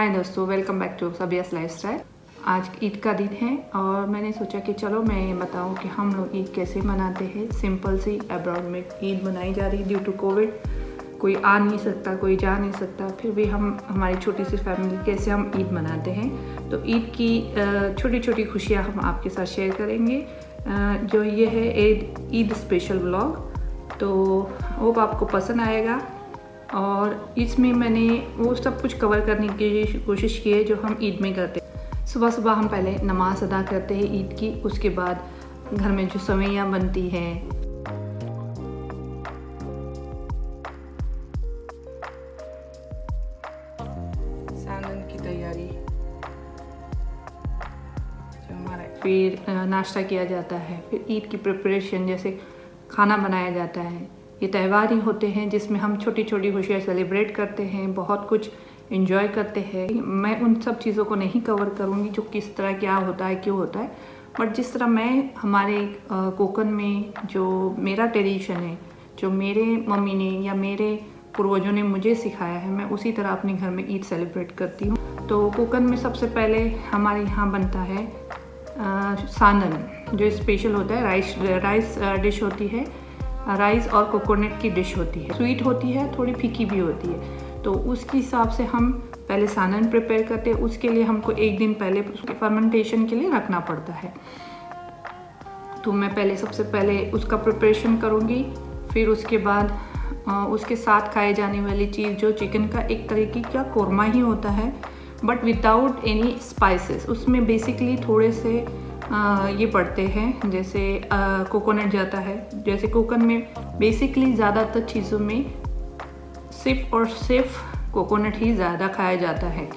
हाय दोस्तों, welcome back to सबियास lifestyle. आज ईद का दिन है और मैंने सोचा कि चलो मैं बताऊं कि हम लोग ईद कैसे मनाते हैं। सिंपल सी अब्रॉड में ईद मनाई जा रही ड्यू टू कोविड। कोई आ नहीं सकता, कोई जा नहीं सकता, फिर भी हम हमारी छोटी सी फैमिली कैसे हम ईद मनाते हैं। तो ईद की छोटी छोटी खुशियाँ हम आपके साथ शेयर करेंगे। जो ये है ईद स्पेशल व्लॉग, तो होप आपको पसंद आएगा। और इसमें मैंने वो सब कुछ कवर करने की कोशिश की है जो हम ईद में करते हैं। सुबह सुबह हम पहले नमाज अदा करते हैं ईद की, उसके बाद घर में जो सवैयाँ बनती हैं, सालन की तैयारी, जो हमारा फिर नाश्ता किया जाता है, फिर ईद की प्रिपरेशन जैसे खाना बनाया जाता है। ये त्यौहार ही होते हैं जिसमें हम छोटी छोटी खुशियाँ सेलिब्रेट करते हैं, बहुत कुछ एंजॉय करते हैं। मैं उन सब चीज़ों को नहीं कवर करूँगी जो किस तरह क्या होता है, क्यों होता है, बट जिस तरह मैं हमारे कोकन में जो मेरा ट्रेडिशन है, जो मेरे मम्मी ने या मेरे पूर्वजों ने मुझे सिखाया है, मैं उसी तरह अपने घर में ईद सेलिब्रेट करती हूँ। तो कोकन में सबसे पहले हमारे यहाँ बनता है सानन, जो स्पेशल होता है। राइस डिश होती है, राइस और कोकोनट की डिश होती है। स्वीट होती है, थोड़ी फीकी भी होती है। तो उसके हिसाब से हम पहले सानन प्रिपेयर करते हैं। उसके लिए हमको एक दिन पहले उसके फर्मेंटेशन के लिए रखना पड़ता है। तो मैं पहले सबसे पहले उसका प्रिपरेशन करूँगी। फिर उसके बाद उसके साथ खाए जाने वाली चीज़ जो चिकन का एक तरीके का कोरमा ही होता है, बट विदाउट एनी स्पाइसेस। उसमें बेसिकली थोड़े से ये पड़ते हैं, जैसे कोकोनट जाता है। जैसे कोकन में बेसिकली ज़्यादातर चीज़ों में सिर्फ और सिर्फ कोकोनट ही ज़्यादा खाया जाता है।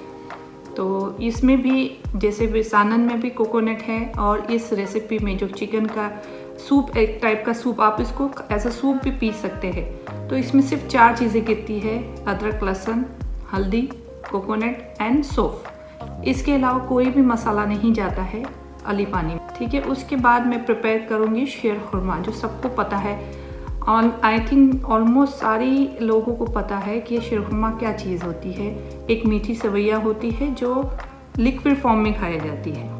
तो इसमें भी जैसे सानन में भी कोकोनट है, और इस रेसिपी में जो चिकन का सूप, एक टाइप का सूप, आप इसको एज अ सूप भी पी सकते हैं। तो इसमें सिर्फ 4 चीज़ें गिरती है: अदरक, लहसुन, हल्दी, कोकोनट एंड सौंफ। इसके अलावा कोई भी मसाला नहीं जाता है अली पानी में, ठीक है। उसके बाद मैं प्रिपेयर करूँगी शीर खुरमा, जो सबको पता है। आई थिंक ऑलमोस्ट सारी लोगों को पता है कि शीर खुरमा क्या चीज़ होती है। एक मीठी सेवैया होती है जो लिक्विड फॉर्म में खाई जाती है।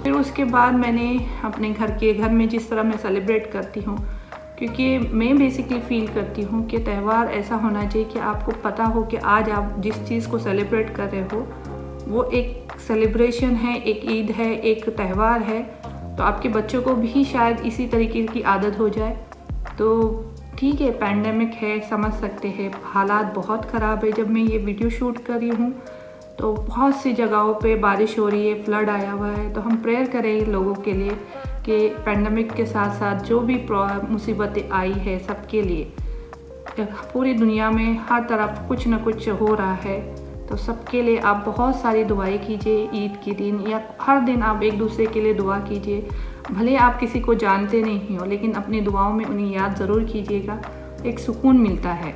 फिर उसके बाद मैंने अपने घर में जिस तरह मैं सेलिब्रेट करती हूँ, क्योंकि मैं बेसिकली फील करती हूँ कि त्यौहार ऐसा होना चाहिए कि आपको पता हो कि आज आप जिस चीज़ को सेलिब्रेट कर रहे हो वो एक सेलिब्रेशन है, एक ईद है, एक त्यौहार है। तो आपके बच्चों को भी शायद इसी तरीके की आदत हो जाए। तो ठीक है, पैंडेमिक है, समझ सकते हैं, हालात बहुत ख़राब है। जब मैं ये वीडियो शूट कर रही हूँ तो बहुत सी जगहों पे बारिश हो रही है, फ्लड आया हुआ है। तो हम प्रेयर करें लोगों के लिए कि पैंडेमिक के साथ साथ जो भी मुसीबतें आई है सबके लिए, पूरी दुनिया में हर तरफ कुछ न कुछ हो रहा है। तो सबके लिए आप बहुत सारी दुआएं कीजिए ईद के दिन, या हर दिन आप एक दूसरे के लिए दुआ कीजिए। भले आप किसी को जानते नहीं हो, लेकिन अपनी दुआओं में उन्हें याद ज़रूर कीजिएगा, एक सुकून मिलता है।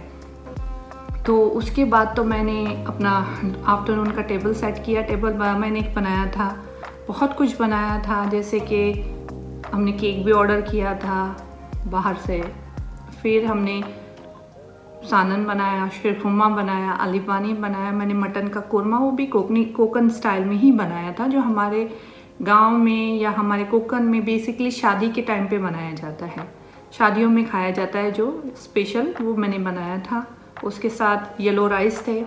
तो उसके बाद तो मैंने अपना आफ्टरनून का टेबल सेट किया। टेबल मैंने एक बनाया था, बहुत कुछ बनाया था, जैसे कि हमने केक भी ऑर्डर किया था बाहर से। फिर हमने सानन बनाया, शीर खुरमा बनाया, आली पानी बनाया। मैंने मटन का कोरमा, वो भी कोकन स्टाइल में ही बनाया था, जो हमारे गांव में या हमारे कोकन में बेसिकली शादी के टाइम पे बनाया जाता है, शादियों में खाया जाता है, जो स्पेशल वो मैंने बनाया था। उसके साथ येलो राइस थे,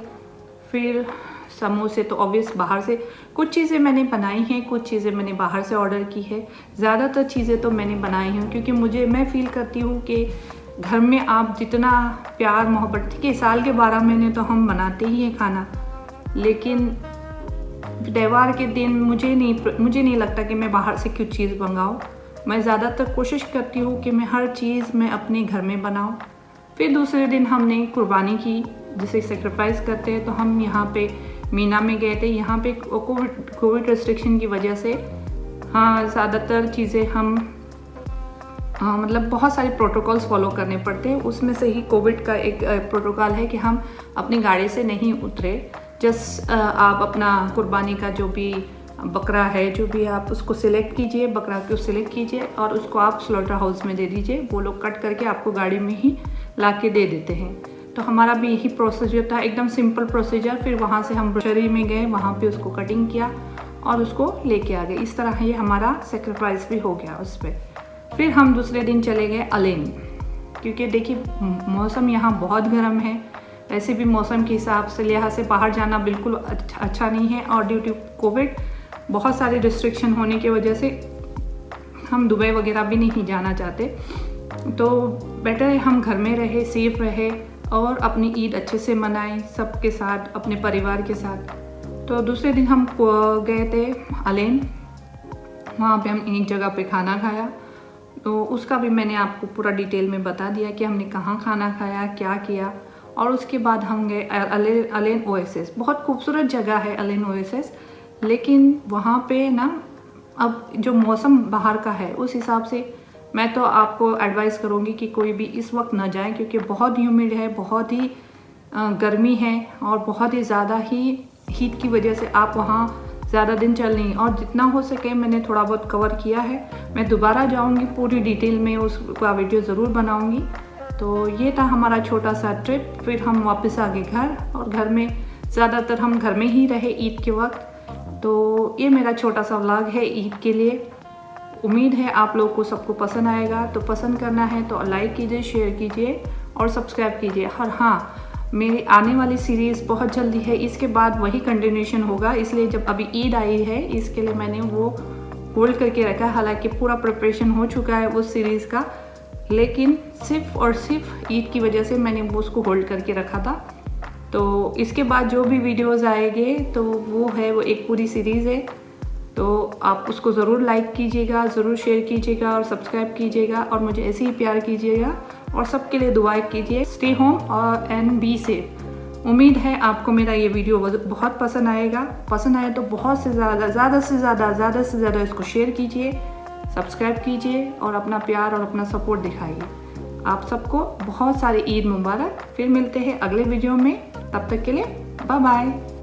फिर समोसे तो ऑब्वियस बाहर से कुछ चीज़ें मैंने बनाई हैं, कुछ चीज़ें मैंने बाहर से ऑर्डर की है। ज़्यादातर चीज़ें तो मैंने बनाई हैं क्योंकि मैं फील करती हूँ कि घर में आप जितना प्यार मोहब्बत, ठीक है साल के 12 महीने तो हम बनाते ही हैं खाना, लेकिन त्यौहार के दिन मुझे नहीं लगता कि मैं बाहर से कुछ चीज़ मंगाऊँ। मैं ज़्यादातर कोशिश करती हूँ कि मैं हर चीज़ मैं अपने घर में बनाऊँ। फिर दूसरे दिन हमने कुर्बानी की, जिसे सेक्रीफाइस करते हैं, तो हम यहाँ पे मीना में गए थे। यहाँ पे कोविड रेस्ट्रिक्शन की वजह से हाँ ज़्यादातर चीज़ें हम मतलब बहुत सारे प्रोटोकॉल्स फॉलो करने पड़ते हैं। उसमें से ही कोविड का एक प्रोटोकॉल है कि हम अपनी गाड़ी से नहीं उतरे। आप अपना कुर्बानी का जो भी बकरा है, जो भी आप उसको सिलेक्ट कीजिए, बकरा को सिलेक्ट कीजिए और उसको आप स्लॉटर हाउस में दे दीजिए। वो लोग कट करके आपको गाड़ी में ही ला के दे देते हैं। तो हमारा भी यही प्रोसीजर था, एकदम सिंपल प्रोसीजर। फिर वहाँ से हम बुशरी में गए, वहाँ पे उसको कटिंग किया और उसको लेके आ गए। इस तरह ये हमारा सेक्रीफाइस भी हो गया उस पर। फिर हम दूसरे दिन चले गए अलेन, क्योंकि देखिए मौसम यहाँ बहुत गर्म है। वैसे भी मौसम के हिसाब से लिहाज से बाहर जाना बिल्कुल अच्छा नहीं है, और ड्यू टू कोविड बहुत सारे रिस्ट्रिक्शन होने की वजह से हम दुबई वगैरह भी नहीं जाना चाहते। तो बेटर है हम घर में रहे, सेफ रहे और अपनी ईद अच्छे से मनाएं सबके साथ, अपने परिवार के साथ। तो दूसरे दिन हम गए थे अलेन, वहाँ पे हम एक जगह पे खाना खाया। तो उसका भी मैंने आपको पूरा डिटेल में बता दिया कि हमने कहाँ खाना खाया, क्या किया। और उसके बाद हम गए अलेन ओएसिस। बहुत खूबसूरत जगह है अलेन ओएसिस, लेकिन वहाँ पे ना अब जो मौसम बाहर का है उस हिसाब से मैं तो आपको एडवाइस करूँगी कि कोई भी इस वक्त ना जाए, क्योंकि बहुत ह्यूमिड है, बहुत ही गर्मी है और बहुत ही ज़्यादा ही हीट की वजह से आप वहाँ ज़्यादा दिन चल नहीं। और जितना हो सके मैंने थोड़ा बहुत कवर किया है। मैं दोबारा जाऊँगी, पूरी डिटेल में उसका वीडियो ज़रूर बनाऊँगी। तो ये था हमारा छोटा सा ट्रिप। फिर हम वापस आ गए घर, और घर में ज़्यादातर हम घर में ही रहे ईद के वक्त। तो ये मेरा छोटा सा व्लॉग है ईद के लिए। उम्मीद है आप लोगों को सबको पसंद आएगा। तो पसंद करना है तो लाइक कीजिए, शेयर कीजिए और सब्सक्राइब कीजिए। और हाँ, मेरी आने वाली सीरीज़ बहुत जल्दी है, इसके बाद वही कंटिन्यूशन होगा। इसलिए जब अभी ईद आई है इसके लिए मैंने वो होल्ड करके रखा है। हालांकि पूरा प्रिपरेशन हो चुका है उस सीरीज़ का, लेकिन सिर्फ और सिर्फ ईद की वजह से मैंने वो उसको होल्ड करके रखा था। तो इसके बाद जो भी वीडियोस आएंगे तो वो एक पूरी सीरीज़ है। तो आप उसको ज़रूर लाइक कीजिएगा, ज़रूर शेयर कीजिएगा और सब्सक्राइब कीजिएगा, और मुझे ऐसे ही प्यार कीजिएगा और सबके लिए दुआएं कीजिए। स्टे होम और एंड बी सेफ। उम्मीद है आपको मेरा ये वीडियो बहुत पसंद आएगा। पसंद आए तो बहुत से ज़्यादा से ज़्यादा इसको शेयर कीजिए, सब्सक्राइब कीजिए और अपना प्यार और अपना सपोर्ट दिखाइए। आप सबको बहुत सारी ईद मुबारक। फिर मिलते हैं अगले वीडियो में, तब तक के लिए बाय बाय।